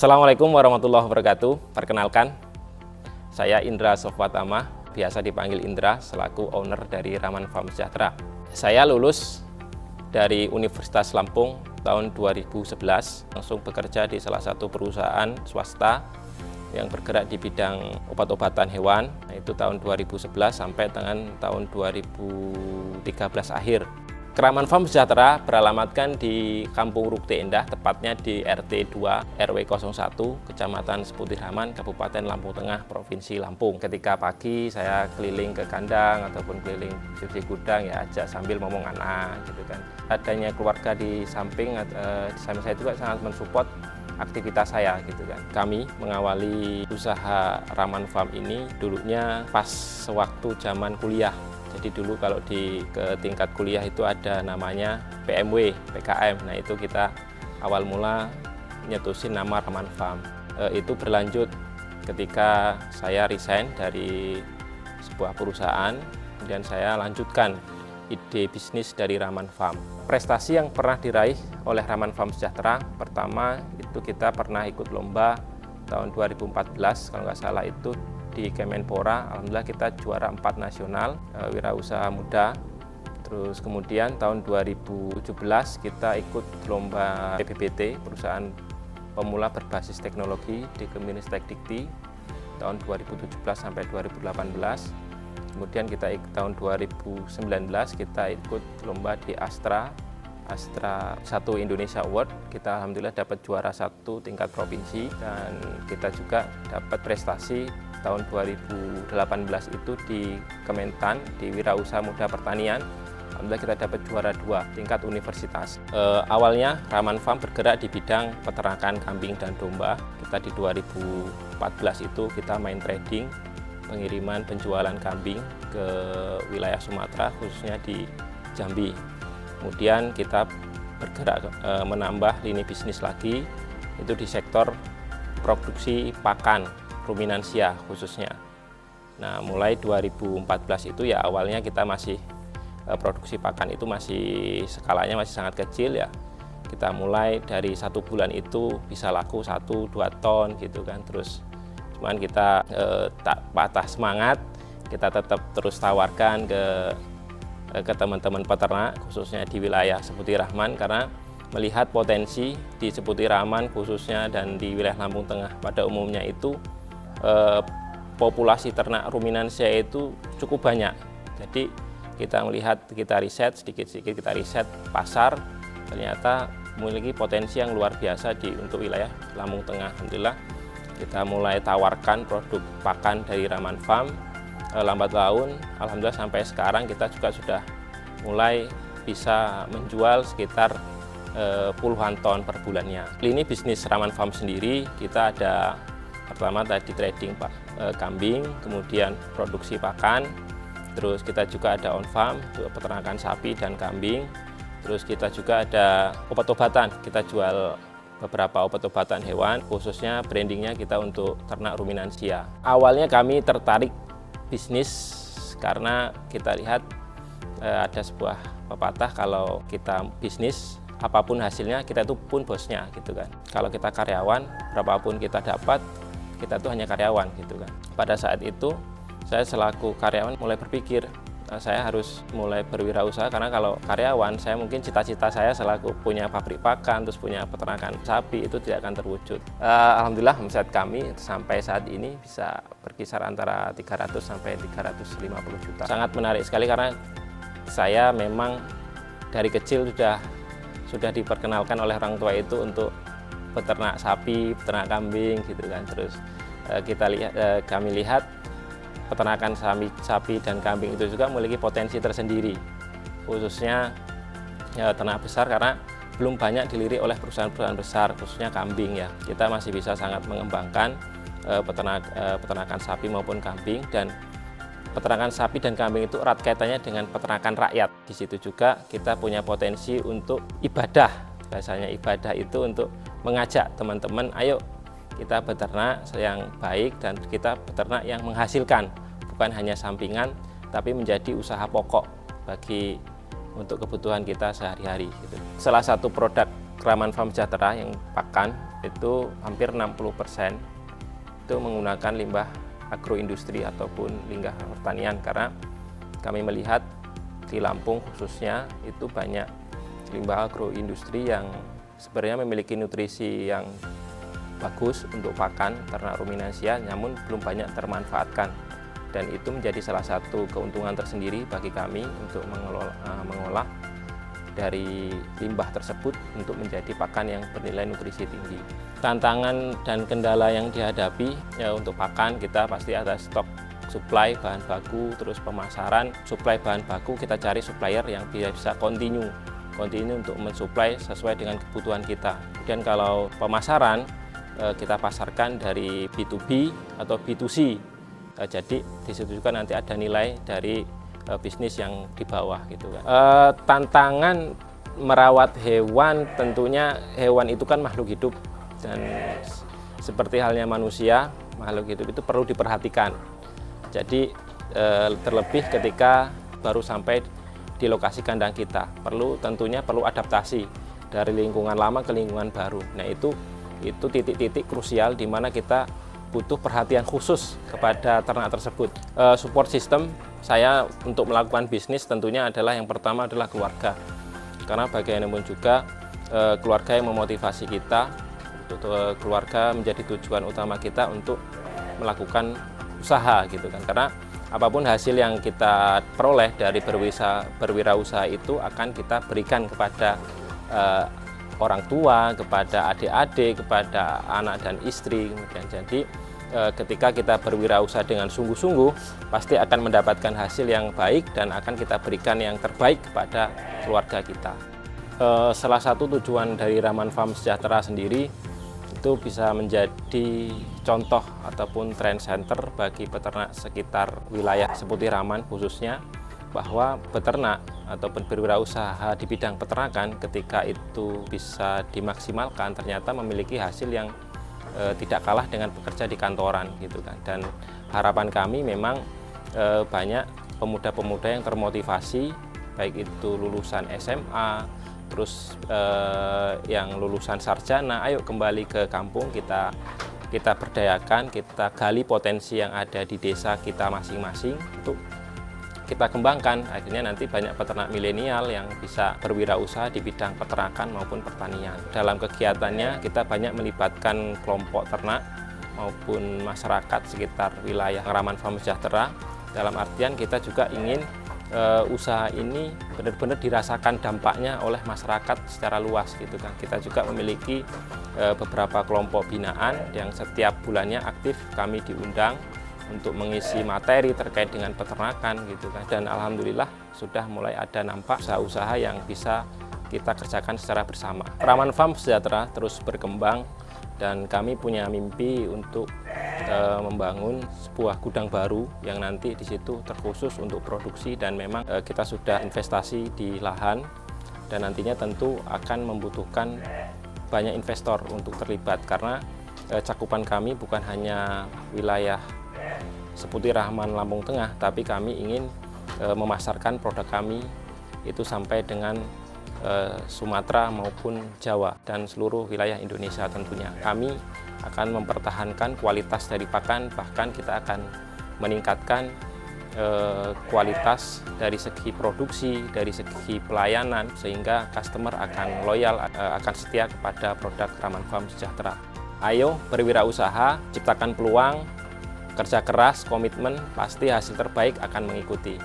Assalamualaikum warahmatullahi wabarakatuh. Perkenalkan, saya Indra Sofwatama, biasa dipanggil Indra selaku owner dari Raman Farm Sejahtera. Saya lulus dari Universitas Lampung tahun 2011, langsung bekerja di salah satu perusahaan swasta yang bergerak di bidang obat-obatan hewan, itu tahun 2011 sampai dengan tahun 2013 akhir. Raman Farm Sejahtera beralamatkan di Kampung Rukti Endah, tepatnya di RT 2 RW 01, Kecamatan Seputi Raman, Kabupaten Lampung Tengah, Provinsi Lampung. Ketika pagi saya keliling ke kandang ataupun keliling di gudang, ya ajak sambil ngomong anak gitu kan. Adanya keluarga di samping saya juga sangat mensupport aktivitas saya gitu kan. Kami mengawali usaha Raman Farm ini dulunya pas sewaktu zaman kuliah. Jadi dulu kalau ke tingkat kuliah itu ada namanya PMW, PKM. Nah itu kita awal mula nyetusin nama Raman Farm. Itu berlanjut ketika saya resign dari sebuah perusahaan, kemudian saya lanjutkan ide bisnis dari Raman Farm. Prestasi yang pernah diraih oleh Raman Farm Sejahtera, pertama itu kita pernah ikut lomba tahun 2014, kalau nggak salah itu di Kemenpora. Alhamdulillah kita juara 4 nasional wirausaha muda. Terus kemudian tahun 2017 kita ikut lomba PBBT, perusahaan pemula berbasis teknologi di Kemenristek Dikti tahun 2017 sampai 2018. Kemudian kita tahun 2019 kita ikut lomba di Astra 1 Indonesia Award. Kita alhamdulillah dapat juara 1 tingkat provinsi, dan kita juga dapat prestasi tahun 2018 itu di Kementan, di Wirausaha Muda Pertanian. Alhamdulillah kita dapat juara 2 tingkat universitas. Awalnya Raman Farm bergerak di bidang peternakan kambing dan domba. Kita di 2014 itu kita main trading, pengiriman penjualan kambing ke wilayah Sumatera, khususnya di Jambi. Kemudian kita bergerak menambah lini bisnis lagi, itu di sektor produksi pakan ruminansia khususnya. Nah, mulai 2014 itu ya awalnya kita masih produksi pakan itu masih skalanya masih sangat kecil ya. Kita mulai dari 1 bulan itu bisa laku 1-2 ton gitu kan. Terus cuman kita tak patah semangat, kita tetap terus tawarkan ke teman-teman peternak khususnya di wilayah Seputi Raman, karena melihat potensi di Seputi Raman khususnya dan di wilayah Lampung Tengah pada umumnya itu populasi ternak ruminansia itu cukup banyak. Jadi kita melihat, kita riset sedikit-sedikit, kita riset pasar, ternyata memiliki potensi yang luar biasa untuk wilayah Lampung Tengah. Alhamdulillah kita mulai tawarkan produk pakan dari Raman Farm. Lambat laun alhamdulillah sampai sekarang kita juga sudah mulai bisa menjual sekitar puluhan ton per bulannya. Lini bisnis Raman Farm sendiri kita ada pertama tadi trading kambing, kemudian produksi pakan, terus kita juga ada on farm untuk peternakan sapi dan kambing, terus kita juga ada obat-obatan, kita jual beberapa obat-obatan hewan, khususnya brandingnya kita untuk ternak ruminansia. Awalnya kami tertarik bisnis karena kita lihat ada sebuah pepatah, kalau kita bisnis apapun hasilnya kita itu pun bosnya gitu kan. Kalau kita karyawan, berapapun kita dapat, kita tuh hanya karyawan gitu kan. Pada saat itu saya selaku karyawan mulai berpikir saya harus mulai berwirausaha, karena kalau karyawan saya mungkin cita-cita saya selaku punya pabrik pakan terus punya peternakan sapi itu tidak akan terwujud. Alhamdulillah omset kami sampai saat ini bisa berkisar antara 300 sampai 350 juta. Sangat menarik sekali karena saya memang dari kecil sudah diperkenalkan oleh orang tua itu untuk peternak sapi, peternak kambing gitu kan. Terus kami lihat peternakan sapi dan kambing itu juga memiliki potensi tersendiri, khususnya ternak besar, karena belum banyak dilirik oleh perusahaan-perusahaan besar, khususnya kambing ya. Kita masih bisa sangat mengembangkan peternakan sapi maupun kambing, dan peternakan sapi dan kambing itu erat kaitannya dengan peternakan rakyat. Di situ juga kita punya potensi untuk ibadah. Biasanya ibadah itu untuk mengajak teman-teman, ayo kita beternak yang baik dan kita beternak yang menghasilkan, bukan hanya sampingan tapi menjadi usaha pokok untuk kebutuhan kita sehari-hari gitu. Salah satu produk Raman Farm Sejahtera yang pakan itu hampir 60% itu menggunakan limbah agroindustri ataupun limbah pertanian, karena kami melihat di Lampung khususnya itu banyak limbah agroindustri yang sebenarnya memiliki nutrisi yang bagus untuk pakan ternak ruminansia, namun belum banyak termanfaatkan, dan itu menjadi salah satu keuntungan tersendiri bagi kami untuk mengolah dari limbah tersebut untuk menjadi pakan yang bernilai nutrisi tinggi. Tantangan dan kendala yang dihadapi ya, untuk pakan kita pasti ada stok supply bahan baku, terus pemasaran supply bahan baku kita cari supplier yang bisa kontinu untuk mensuplai sesuai dengan kebutuhan kita. Kemudian kalau pemasaran kita pasarkan dari B2B atau B2C, jadi di situ juga nanti ada nilai dari bisnis yang di bawah gitu kan. Tantangan merawat hewan, tentunya hewan itu kan makhluk hidup, dan seperti halnya manusia, makhluk hidup itu perlu diperhatikan. Jadi terlebih ketika baru sampai di lokasi kandang kita, tentunya perlu adaptasi dari lingkungan lama ke lingkungan baru. Nah itu titik-titik krusial di mana kita butuh perhatian khusus kepada ternak tersebut. Support system saya untuk melakukan bisnis tentunya adalah yang pertama adalah keluarga, karena bagaimanapun juga keluarga yang memotivasi kita, keluarga menjadi tujuan utama kita untuk melakukan usaha gitu kan, karena apapun hasil yang kita peroleh dari berwirausaha itu akan kita berikan kepada orang tua, kepada adik-adik, kepada anak dan istri. Kemudian jadi ketika kita berwirausaha dengan sungguh-sungguh, pasti akan mendapatkan hasil yang baik dan akan kita berikan yang terbaik kepada keluarga kita. Salah satu tujuan dari Raman Farm Sejahtera sendiri itu bisa menjadi contoh ataupun trend center bagi peternak sekitar wilayah Seputi Raman khususnya, bahwa peternak ataupun berwirausaha di bidang peternakan ketika itu bisa dimaksimalkan ternyata memiliki hasil yang tidak kalah dengan pekerja di kantoran gitu kan. Dan harapan kami memang banyak pemuda-pemuda yang termotivasi, baik itu lulusan SMA, terus yang lulusan sarjana, ayo kembali ke kampung, kita berdayakan, kita gali potensi yang ada di desa kita masing-masing untuk kita kembangkan. Akhirnya nanti banyak peternak milenial yang bisa berwirausaha di bidang peternakan maupun pertanian. Dalam kegiatannya kita banyak melibatkan kelompok ternak maupun masyarakat sekitar wilayah Raman Farm Sejahtera. Dalam artian kita juga ingin usaha ini benar-benar dirasakan dampaknya oleh masyarakat secara luas gitu kan. Kita juga memiliki beberapa kelompok binaan yang setiap bulannya aktif kami diundang untuk mengisi materi terkait dengan peternakan gitu kan. Dan alhamdulillah sudah mulai ada nampak usaha-usaha yang bisa kita kerjakan secara bersama. Raman Farm Sejahtera terus berkembang dan kami punya mimpi untuk membangun sebuah gudang baru yang nanti di situ terkhusus untuk produksi, dan memang kita sudah investasi di lahan dan nantinya tentu akan membutuhkan banyak investor untuk terlibat, karena cakupan kami bukan hanya wilayah Seputi Raman Lampung Tengah, tapi kami ingin memasarkan produk kami itu sampai dengan Sumatera maupun Jawa dan seluruh wilayah Indonesia tentunya. Kami akan mempertahankan kualitas dari pakan, bahkan kita akan meningkatkan kualitas dari segi produksi, dari segi pelayanan, sehingga customer akan loyal, akan setia kepada produk Raman Farm Sejahtera. Ayo berwirausaha, ciptakan peluang, kerja keras, komitmen, pasti hasil terbaik akan mengikuti.